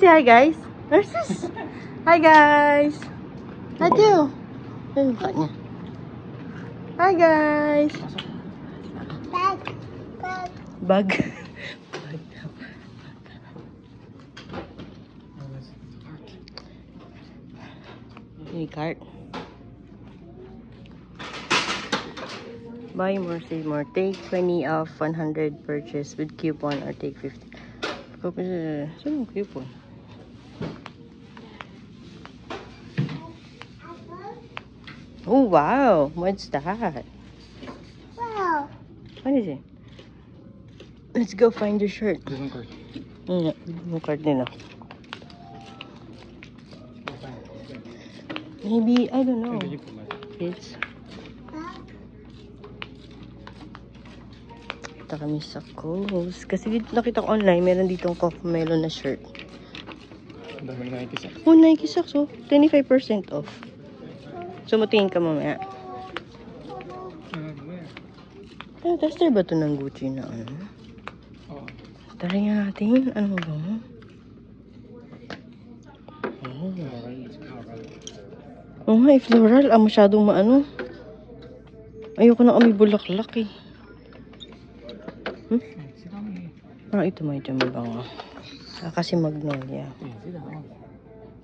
say hi, guys. Nurses. Hi, guys. Adieu. Ayun ka niya. Hi, guys. Bag. Any cart. Buy more, save more. Take 20 off 100 purchase with coupon or take 50. Saan yung coupon? Oh, wow. What's that? Wow. What is it? Let's go find your shirt. Different card. Yung card nila. Maybe, I don't know. It's... Kita kami sa Kohl's. Kasi dito nakita ko online, meron ditong Cocomelon na shirt. Ang dami na Nike socks. Oh, Nike socks, oh. 25% off. So, mutingin ka mamaya. Tester ba ito ng Gucci na ano? Oo. Try nga natin. Ano ba? Oh nga, floral. Masyadong maano. Ayoko na kami bulaklak eh. Ito may bango. Kasi magnolia.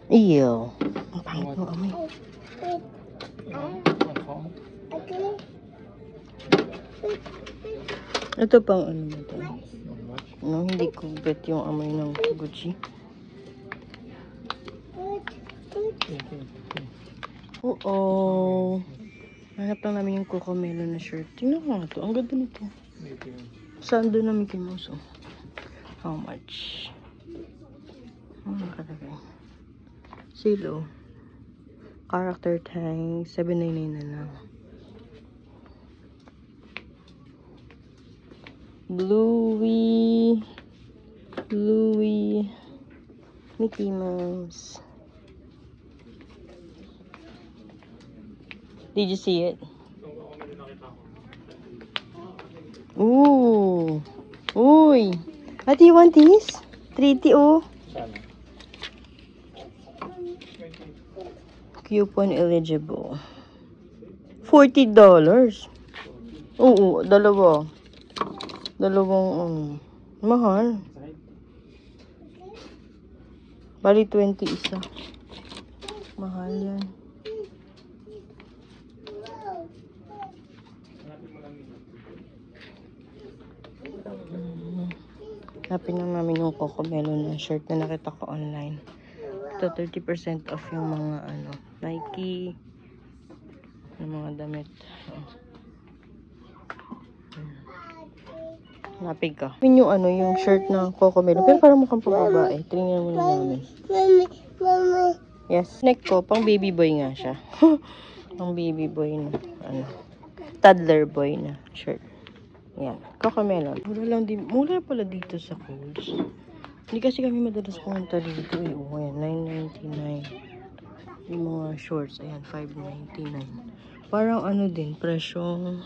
Iyo. Ang pangit mo amoy. Ito pang ano ba ito? No, hindi ko bet yung amoy ng Gucci. Oo. Hanap lang namin yung Cocomelon na shirt. Tingnan ko nga ito. Ang ganda nito. Saan doon na Mickey Mouse? Oh. How much? Nakalagay. Silo. Character tag. $7.99 na lang. Bluey. Mickey Mouse. Did you see it? Ooh. Uy. What do you want this? 3T oh. Coupon eligible. $40. Oo, dalawa. Dalawang mahal. Bali 20 isa. Mahal yan. Hanapin lang namin yung Cocomelon na shirt na nakita ko online. Ito 30% off yung mga Nike, yung mga damit. Hanapin ka. Hanapin yung yung shirt na Cocomelon. Pero parang mukhang pang-babae. Tingnan muna namin. Mami. Yes. Neck ko, pang baby boy nga siya. Pang baby boy na, toddler boy na shirt. Yan. Cocomelon. Mura pala dito sa Kohl's. Hindi kasi kami madalas pumunta dito eh. Oh, ayan. $9.99. Yung mga shorts. Ayan. $5.99. Parang din. Presyong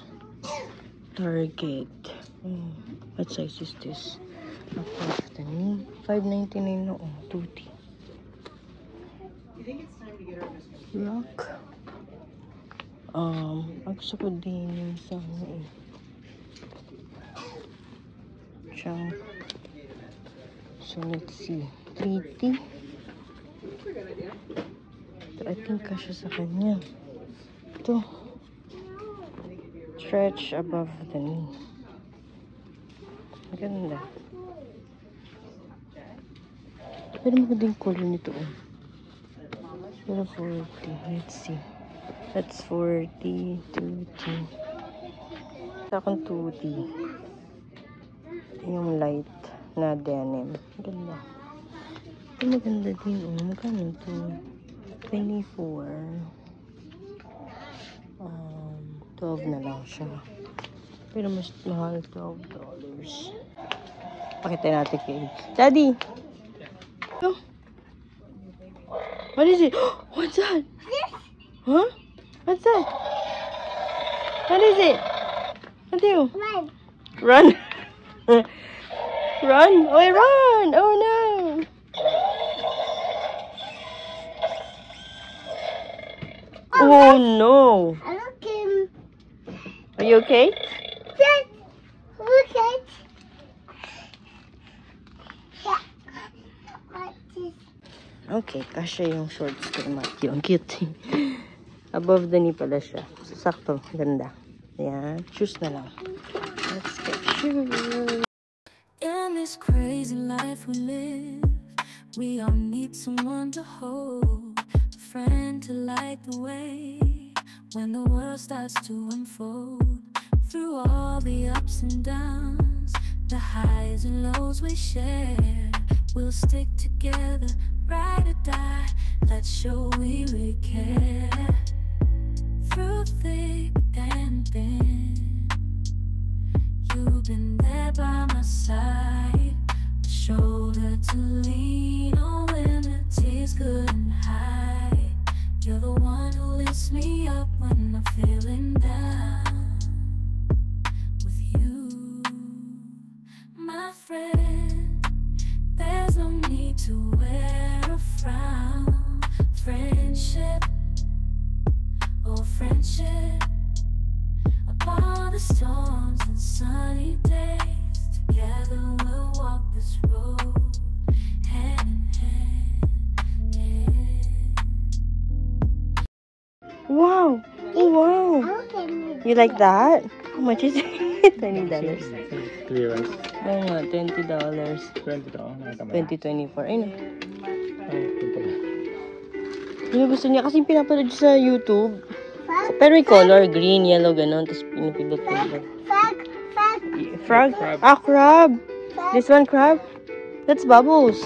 Target. What size is this? $5.99 na. Oh, 2T. Lock. Ang gusto ko din yung sa so let's see. 3T. Ito, I think kasya sa kanya. Ito. Stretch above the knee. Ganda. Pero magandang color nito. Pero 40. Let's see. That's 40. 2T. Sa akong 2T. Yung light na denim. Ganda. Ito maganda din. Magkano ito? 24. 12 na lang siya. Pero mas mahal, $12. Pakita natin kay Daddy! Oh. What is it? What's that? Huh? What's that? What is it? What do you? Run. Run! Run! Oh, run! Oh no! Oh no! I look him. Are you okay? Yes. Look at. Yeah. What is? Okay, kasya yung shorts kay Matthew. Ang cute. Above the knee pala siya. So, sakto. Ganda. Ayan. Shoes na lang. Let's get shoes. In this crazy life we live, we all need someone to hold, a friend to light the way when the world starts to unfold. Through all the ups and downs, the highs and lows we share, we'll stick together, ride or die. Let's show we really care. Through thick and thin, you've been there by my side, a shoulder to lean on when the tears couldn't hide. You're the one who lifts me up when I'm feeling down. With you, my friend, there's no need to wear a frown. Friendship, oh friendship, upon the storms and sunny days, together we'll walk this road, hand in hand, yeah. Wow! Oh, wow! I look at me. You like that? How much is it? $20. Clearance. Oo nga, $20. 20 daw. Nakita mo. 2024. Ayun. Ay, ito pala. Yung gusto niya kasi pinapanood sa YouTube. Frog. Pero may color, green, yellow, ganun. Tapos pinipindot-pindot. Frog. Frog? Frog. Ah, crab! Frog. This one, crab? That's bubbles.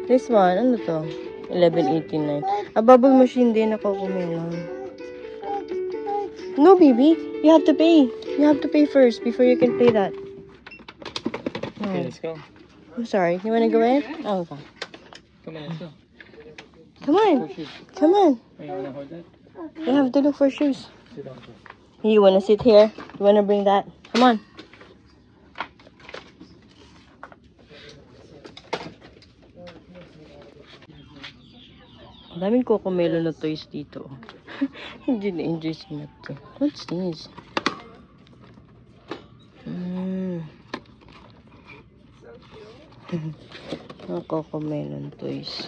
This one, ano to? 11.89. A bubble machine din ako kuminom. No, baby. You have to pay. You have to pay first before you can play that. Okay, Oh. let's go. I'm sorry. You wanna go in? Oh, okay. Come on, let's go. Come on. For shoes. Come on. Hey, you wanna hold that? You have to look for shoes. Sit down first. You wanna sit here? You wanna bring that? Come on. Ang daming Cocomelon na toys dito. Hindi na-enjoy si Matthew. What's this? Mga Cocomelon toys.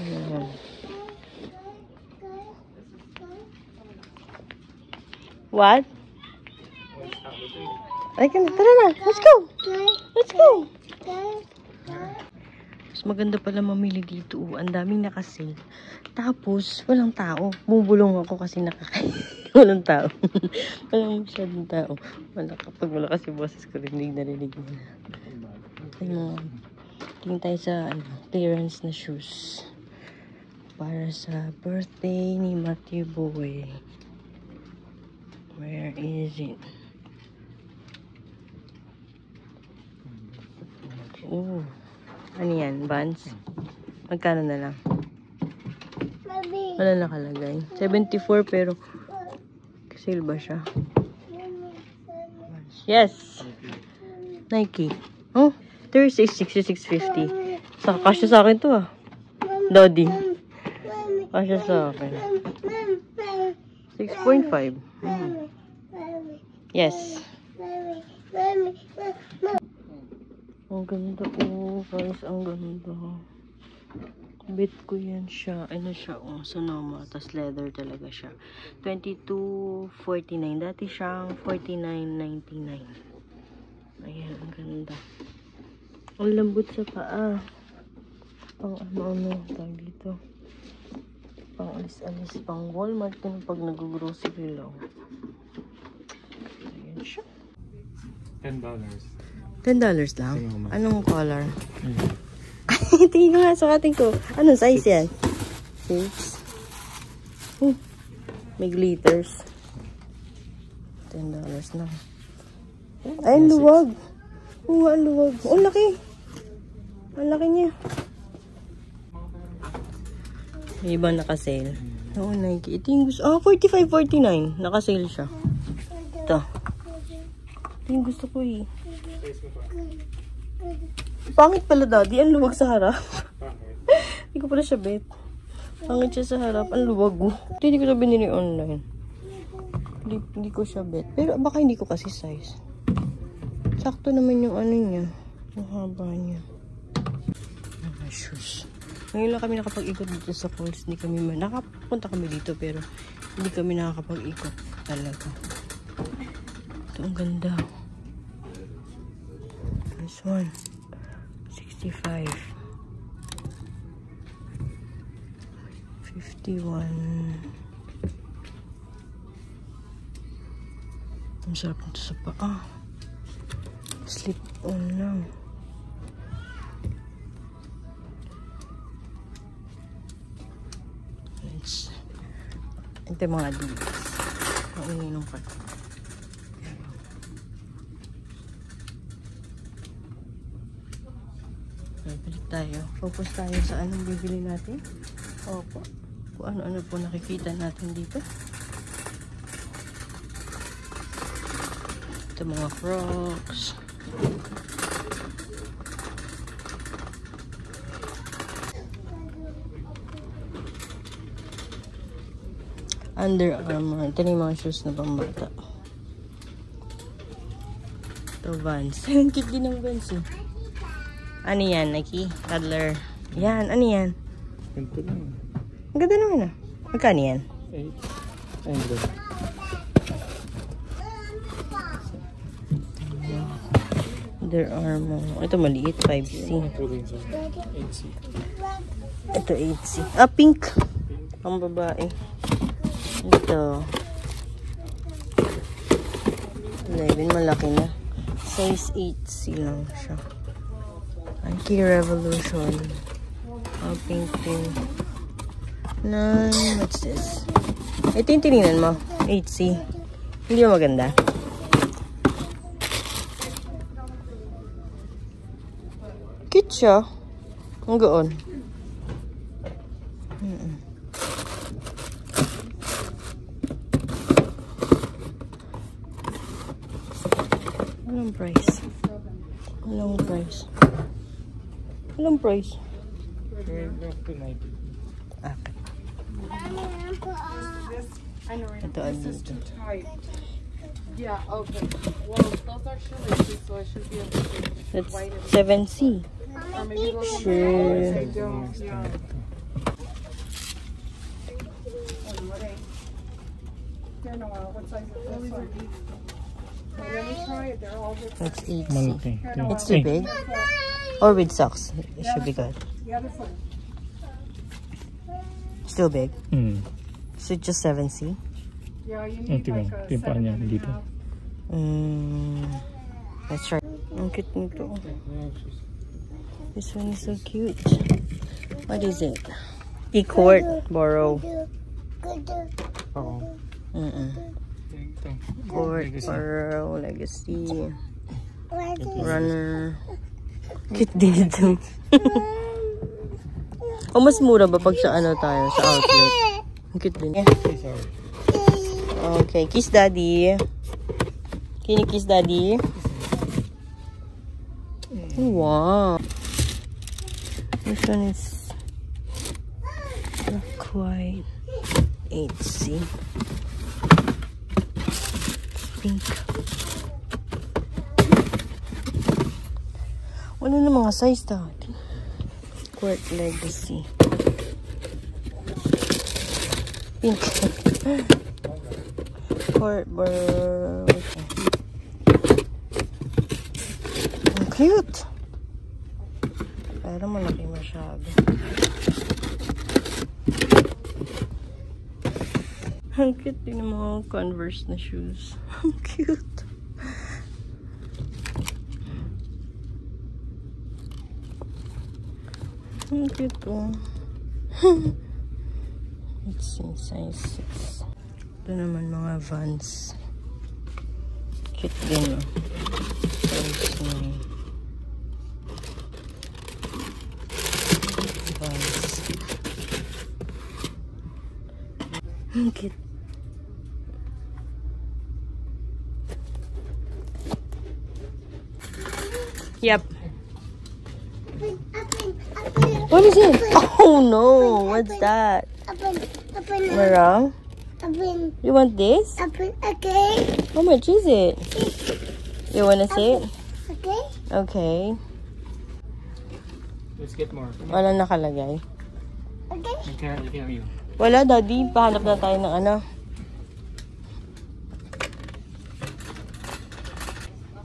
Ayan. What? Ay, tara na. Let's go. Let's go. Mas maganda pala mamili dito. Ang daming nakasale. Tapos, walang tao. Bubulong ako kasi walang tao. Walang masyadong tao. Kapag wala kasi boses ko, rinig na nila. Tingin tayo sa clearance na shoes. Para sa birthday ni Matthew Boy. Where is it? Oh. Ano yan? Buns? Magkano na lang? Wala nakalagay. 74 pero sale ba siya? Yes! Nike. Oh, 36, 66, 50. Kasya sa akin to ah. Dodi. Kasya sa akin. 6.5. Yes. Ang ganda oh, guys, ang ganda. Bet ko yan siya. Ano siya oh, Sonoma. Tas leather talaga siya. 22.49. Dati siyang 49.99. Ayan, ang ganda. Ang lambot sa paa. Pang ano, tawag dito. Pang alis-alis, pang Walmart. Ganun pag nag-grocery lang. Ayan siya. $10. $10 lang? Sonoma. Anong color? Tingin ko nga sa ating ko. Anong size yan? 6. May glitters. $10 lang. Ay, ang luwag. Oo, ang luwag. Oh, laki. Ang laki niya. May ibang nakasale. Oo, Nike. Ito yung gusto. Ah, 45.49. Nakasale siya. Ito. Ito yung gusto ko eh. Pangit pala, Daddy. Ang luwag sa harap. Hindi ko pala siya bet. Pangit siya sa harap. Ang luwag mo. Hindi ko na binili online. Hindi ko siya bet. Pero baka hindi ko kasi size. Sakto naman yung ano niya. Yung haba niya. Mga shoes. Ngayon lang kami nakapag-ikot dito sa Kohl's. Hindi kami nakapunta kami dito pero hindi kami nakakapag-ikot talaga. Ito ang ganda. This one. 65. 51. Ang sarap nito sa paa. Slip on lang. Ito yung mga Adidas. Ang ininom pa. Balik tayo. Focus tayo sa anong bibili natin. Opo. Kung ano-ano po nakikita natin dito. Ito mga Crocs. Under Armour. Ito na yung mga shoes na pambata. Ito Vans. Ang cute din ng Vans eh. Ano yan, Nike? Toddler. Yan, ano yan? Ganito lang. Ang ganda naman ah. Magkano yan? 800. Under Armour. Ito maliit, 5C. Ito 8C. Ah, pink. Ang babae. Ito. 11, malaki na. Size 8C lang siya. Nike Revolution. Oh, pink pink. What's this? Ito yung tinignan mo. 8C. Hindi ba maganda? Cute siya. Ang goon. Walang price. Walang price. Walang price. Okay. Ito This is dito. too tight. Yeah, okay. Well, those are shoelaces, so it should be able to That's white it. 7C. Or maybe those are Sure. they don't. Yeah. They're no, what size is this one? Well, let me try it. They're all different. That's 8C. Malaki. It's too big. Or with socks. It should be good. The other foot. Still big. Hmm. So just 7C. Yeah, you need Ito like ba? a Ito yung paa niya 7.5. dito. Let's try. Ang cute nito. This one is so cute. What is it? E-Court Borrow. Oo. Ito. Court Borrow Legacy. Runner. Cute din ito. O mas mura ba pag sa ano tayo? Sa outlet? Ang cute din. Sorry. Okay, kiss daddy. Can you kiss daddy? Wow. This one is not quite 8C. Pink. Wala na mga size dati. Court Legacy. Pink. Court Borrow. Ang cute. Pero malaki masyado. Ang cute din ng mga Converse na shoes. Ang cute. Ang cute oh. Let's see, size 6. Ito naman mga Vans. Cute din oh. Size 9. Vans. Ang cute. Yep. What is it? Oh no! What's that? Marang? You want this? Okay. How much is it? You wanna see it? Okay. Okay. Let's get more. Wala nakalagay. Okay. I can't hear you. Wala, Daddy. Pahanap na tayo ng ano.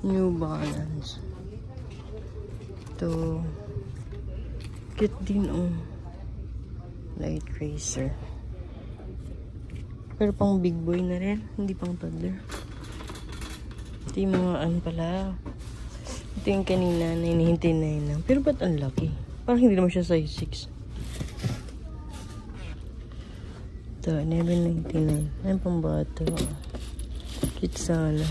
New Balance. Ito. Cute din, oh. Light Racer. Pero pang big boy na rin. Hindi pang toddler. Ito yung mga ano pala. Ito yung kanina, 999 lang. Pero ba't ang laki? Parang hindi naman siya size 6. Ito, 1199. Ano pang bata? Cute sana.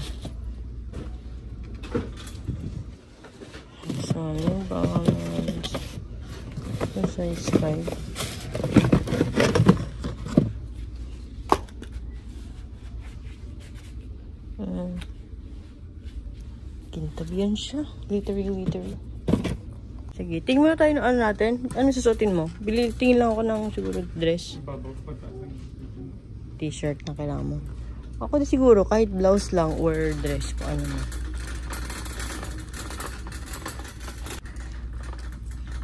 Sana balance. Ito size 5. Kintabihan siya. Glittery. Sige, tingin muna tayo ng ano natin. Ano susutin mo? Tingin lang ako ng siguro dress. T-shirt na kailangan mo. Ako na siguro kahit blouse lang or dress kung ano mo.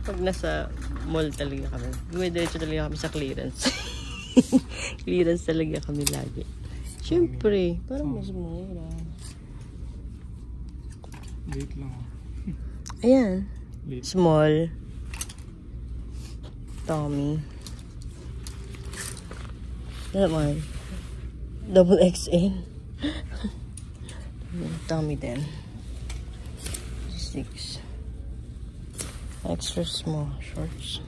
Pag nasa mall talaga kami. Diretso talaga kami sa clearance. Clearance talaga kami lagi. Siyempre, parang mas mura. Late lang. Ayan. Late. Small. Tommy. That one. Double XL. Tommy then. 6. Extra small shorts.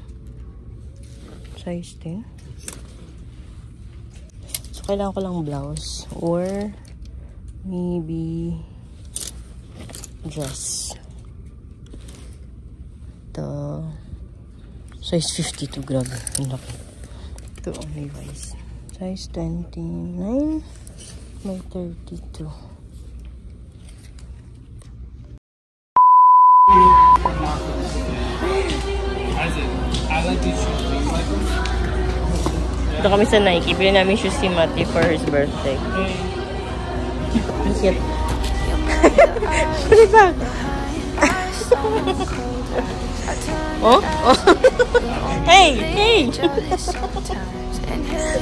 Size 10. So, kailangan ko lang blouse. Or, maybe, dress. Ito. Size 52. Grabe. Ang laki. Ito, Levi's. Size 29 by 32. I like these shoes. Do you like them? Ito kami sa Nike. Pili namin shoes si Matty for his birthday. Ang cute. Ano ba? Oh? Hey!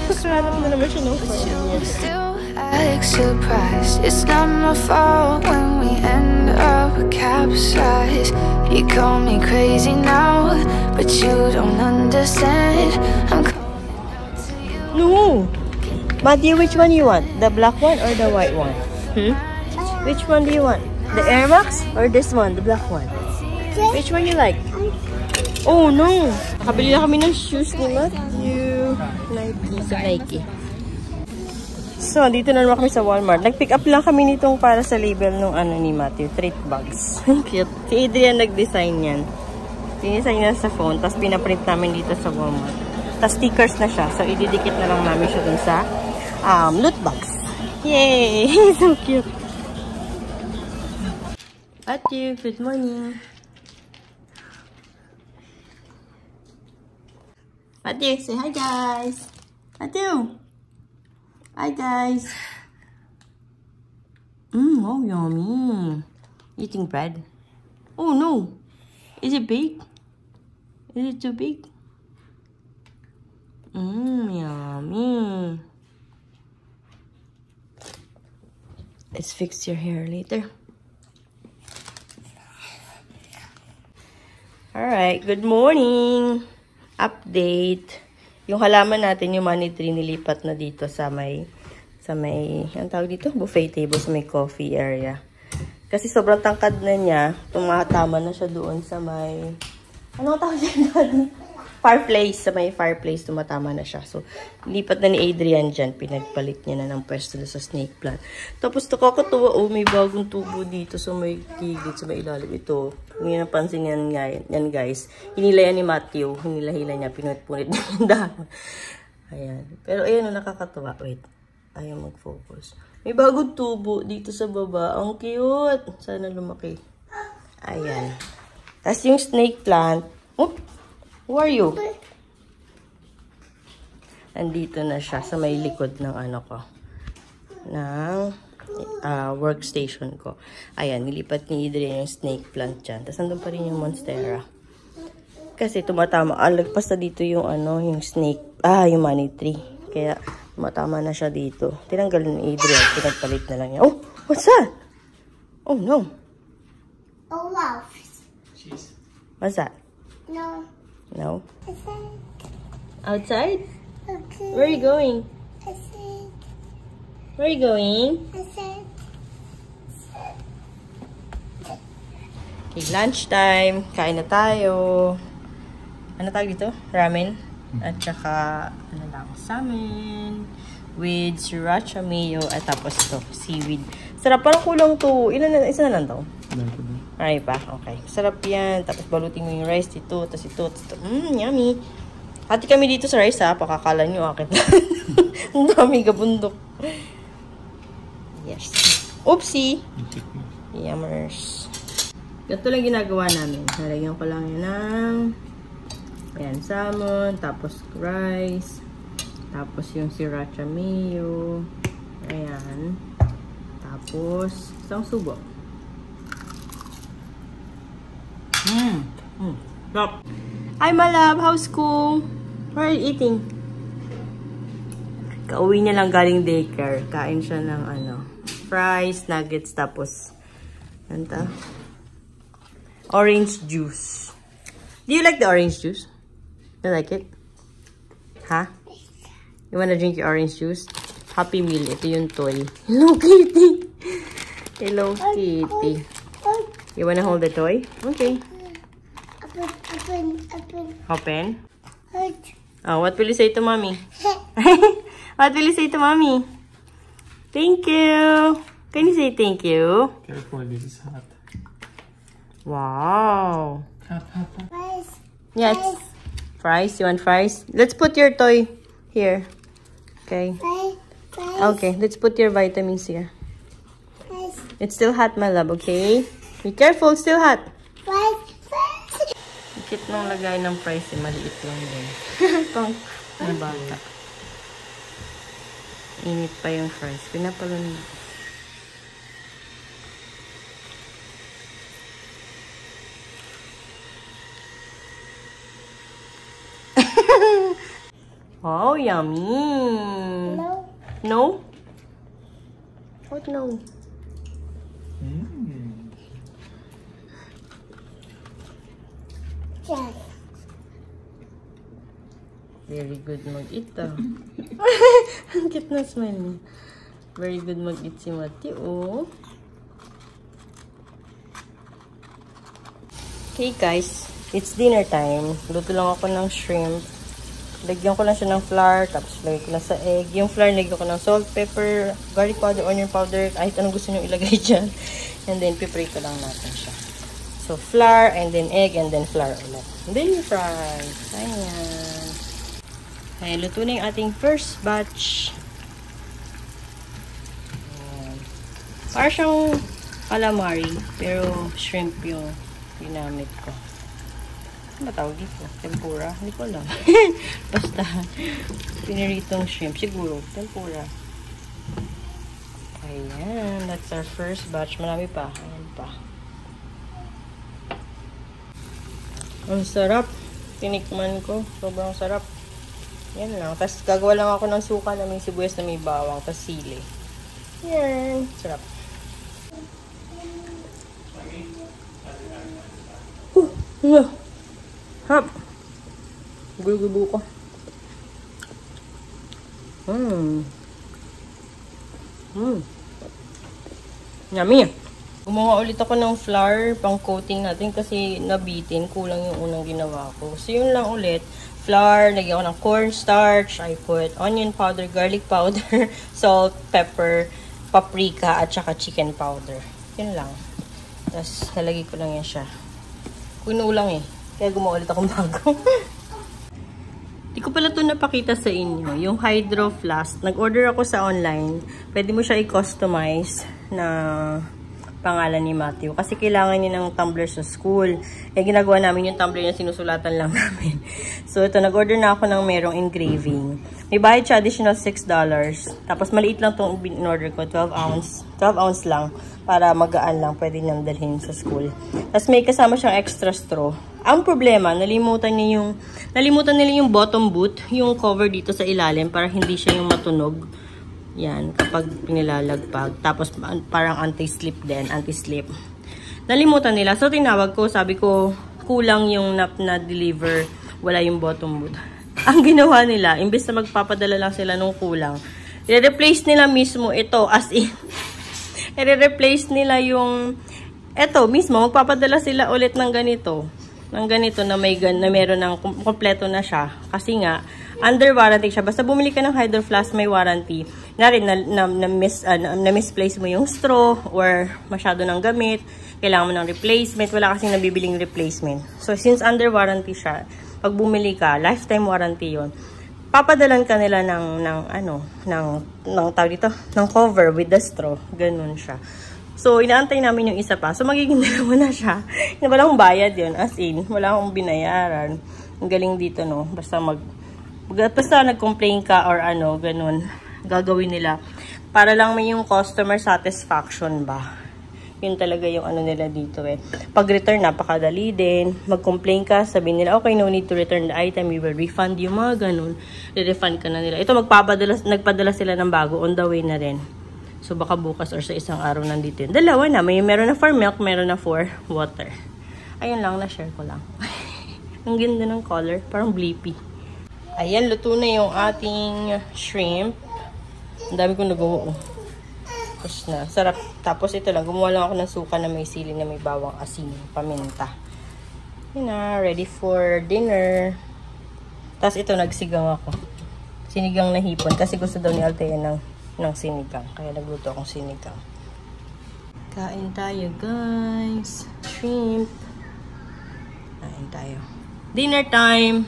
Nakaharap na naman siya ng friend. Still act surprised. It's not my fault when we end up capsized. You call me crazy now, but you don't understand. I'm calling out to you. No! Matthew, which one you want? The black one or the white one? Which one do you want? The Air Max or this one, the black one? Which one you like? Oh no! Nakabili na kami ng shoes ni Matthew. Nike. So, dito na naman kami sa Walmart. Nag-pick up lang kami nitong para sa label nung ano ni Matthew. Treat bags. Cute. Si Adrian nag-design yan. Dinisign niya sa phone. Tapos pinaprint namin dito sa Walmart. Tapos stickers na siya. So, ididikit na lang namin siya dun sa loot bags. Yay! So cute. Matthew, good morning. Matthew, say hi guys. Matthew. Hi guys. Oh yummy. Eating bread. Oh no. Is it big? Is it too big? Yummy. Let's fix your hair later. Alright, good morning. Update. Yung halaman natin, yung money tree, nilipat na dito sa may, ang tawag dito? Buffet table sa may coffee area. Kasi sobrang tangkad na niya, tumatama na siya doon sa may, ano tawag dyan? Fireplace. Sa may fireplace, tumatama na siya. So, lipat na ni Adrian dyan. Pinagpalit niya na ng pwesto sa snake plant. Tapos, nakakatuwa, oh, may bagong tubo dito sa may gilid, sa may ilalim. Ito, kung yun napansin yan guys. Hinila yan ni Matthew. Hinila-hila niya. Pinunit-punit niya yung dahon. Ayan. Pero, ayan, nakakatuwa. Wait. Ayaw mag-focus. May bagong tubo dito sa baba. Ang cute. Sana lumaki. Ayan. Tapos, yung snake plant, Who are you? Andito na siya sa may likod ng ano ko. Ng workstation ko. Ayan, nilipat ni Adrian yung snake plant dyan. Tapos nandun pa rin yung monstera. Kasi tumatama. Lagpas na dito yung ano, yung snake. Yung money tree. Kaya tumatama na siya dito. Tinanggal ni Adrian. Pinagpalit na lang niya. Oh, what's that? Oh, no. Oh, wow. Cheese. What's that? No. No? I said, Outside? okay. Where are you going? I said, Where are you going? I said, Okay, lunchtime. Kain na tayo. Ano tawag dito? Ramen. At saka, ano lang, salmon. With sriracha mayo. At tapos ito, seaweed. Sarap. Parang kulang to. Isa na lang daw. Ay pa. Okay. Sarap yan. Tapos balutin mo yung rice dito. Tapos ito. Yummy. Hati kami dito sa rice ha. Pakakala nyo akit. Ang dami kabundok. Yes. Oopsie. Yummers. Ito lang ginagawa namin. Nalagyan ko lang yan ng ayan, salmon, tapos rice, tapos yung sriracha mayo, ayan, tapos isang subo. Stop. Hi, my love. How's school? What are you eating? Kauwi niya lang galing daycare. Kain siya ng ano, fries, nuggets, tapos anta, orange juice. Do you like the orange juice? You like it? Huh? You wanna drink your orange juice? Happy Meal. Ito yung toy. Hello, Kitty. Hello, Kitty. You wanna hold the toy? Okay. Open. Oh, what will you say to mommy? What will you say to mommy? Thank you. Can you say thank you? Careful, this is hot. Wow. Hot. Rice. Yes. Fries. You want fries? Let's put your toy here. Okay. Rice. Okay, let's put your vitamins here. Rice. It's still hot, my love, okay? Be careful, still hot. Rice. Kit nung lagay ng fries, maliit lang din. Pang na bata. Init pa yung fries. Pinapalun. Oh, yummy. No. No? What no? Yes. Very good mag-eat ah. Ang cute na smile niya. Very good mag-eat si Mati, oh. Okay guys, it's dinner time. Luto lang ako ng shrimp. Lagyan ko lang siya ng flour, tapos lagyan ko lang sa egg. Yung flour, lagyan ko ng salt, pepper, garlic powder, onion powder, kahit anong gusto nyo ilagay dyan. And then, piprito lang natin siya. So, flour, and then egg, and then flour ulit. And then, fry. Ayan. Ayan, luto na yung ating first batch. Ayan. Parang siyang calamari, pero shrimp yung ginamit ko. Ano tawag dito? Tempura? Hindi ko alam. Basta, piniritong shrimp. Siguro, tempura. Ayan. That's our first batch. Marami pa. Ayan pa. Ang sarap. Tinikman ko. Sobrang sarap. Yan lang. Tapos, gagawa lang ako ng suka na may sibuyas na may bawang. Tapos, sili. Yan. Sarap. Hap. Gulo-gulo ko. Yummy. Gumawa ulit ako ng flour pang coating natin kasi nabitin. Kulang yung unang ginawa ko. So, yun lang ulit. Flour, lagyan ko ng cornstarch. I put onion powder, garlic powder, salt, pepper, paprika, at saka chicken powder. Yun lang. Tapos, nalagay ko lang yan siya. Kunulang eh. Kaya gumawa ulit akong bago. Di ko pala ito napakita sa inyo. Yung Hydro Flask. Nag-order ako sa online. Pwede mo siya i-customize na pangalan ni Matthew. Kasi kailangan niya ng tumbler sa school. Eh, ginagawa namin yung tumbler na sinusulatan lang namin. So, ito, nag-order na ako ng merong engraving. May bayad siya additional $6. Tapos, maliit lang itong in-order ko. 12 ounce. 12 ounce lang. Para magaan lang. Pwede nang dalhin sa school. Tapos, may kasama siyang extra straw. Ang problema, nalimutan nila yung bottom boot. Yung cover dito sa ilalim para hindi siya yung matunog. Yan, kapag pinilalagpag. Tapos, parang anti-slip din. Anti-slip. Nalimutan nila. So, tinawag ko. Sabi ko, kulang yung na-deliver. Wala yung bottom boot. Ang ginawa nila, imbes na magpapadala lang sila nung kulang, i-replace nila mismo ito. As in, i-replace nila yung ito mismo. Magpapadala sila ulit ng ganito. Ng ganito na meron ng kompleto na siya. Kasi nga, under warranty siya. Basta bumili ka ng Hydro Flask, may warranty. Na-misplace mo yung straw or masyado ng gamit. Kailangan mo ng replacement. Wala kasing nabibiling replacement. So, since under warranty siya, pag bumili ka, lifetime warranty yon, papadalan ka nila ng cover with the straw. Ganun siya. So, inaantay namin yung isa pa. So, magiging dalawa na siya. Walang bayad yun. As in, wala akong binayaran. Ang galing dito, no? Basta nag-complain ka or ganun. Gagawin nila. Para lang may yung customer satisfaction ba? Yun talaga yung nila dito eh. Pag-return, napakadali din. Mag-complain ka, sabihin nila, okay, no need to return the item. We will refund yung mga ganun. Re-refund ka na nila. Ito, nagpadala sila ng bago. On the way na rin. So, baka bukas or sa isang araw nandito yun. Dalawa na. Meron na for milk, meron na for water. Ayun lang, na-share ko lang. Ang ganda ng color. Parang bleepy. Ayan, luto na yung ating shrimp. Ang dami kong nagawa. Tapos na. Sarap. Tapos ito lang. Gumawa lang ako ng suka na may sili na may bawang asin. Paminta. Yun na. Ready for dinner. Tapos ito, nagsigang ako. Sinigang na hipon. Kasi gusto daw ni Althea ng sinigang. Kaya nagluto akong sinigang. Kain tayo, guys. Shrimp. Kain tayo. Dinner time.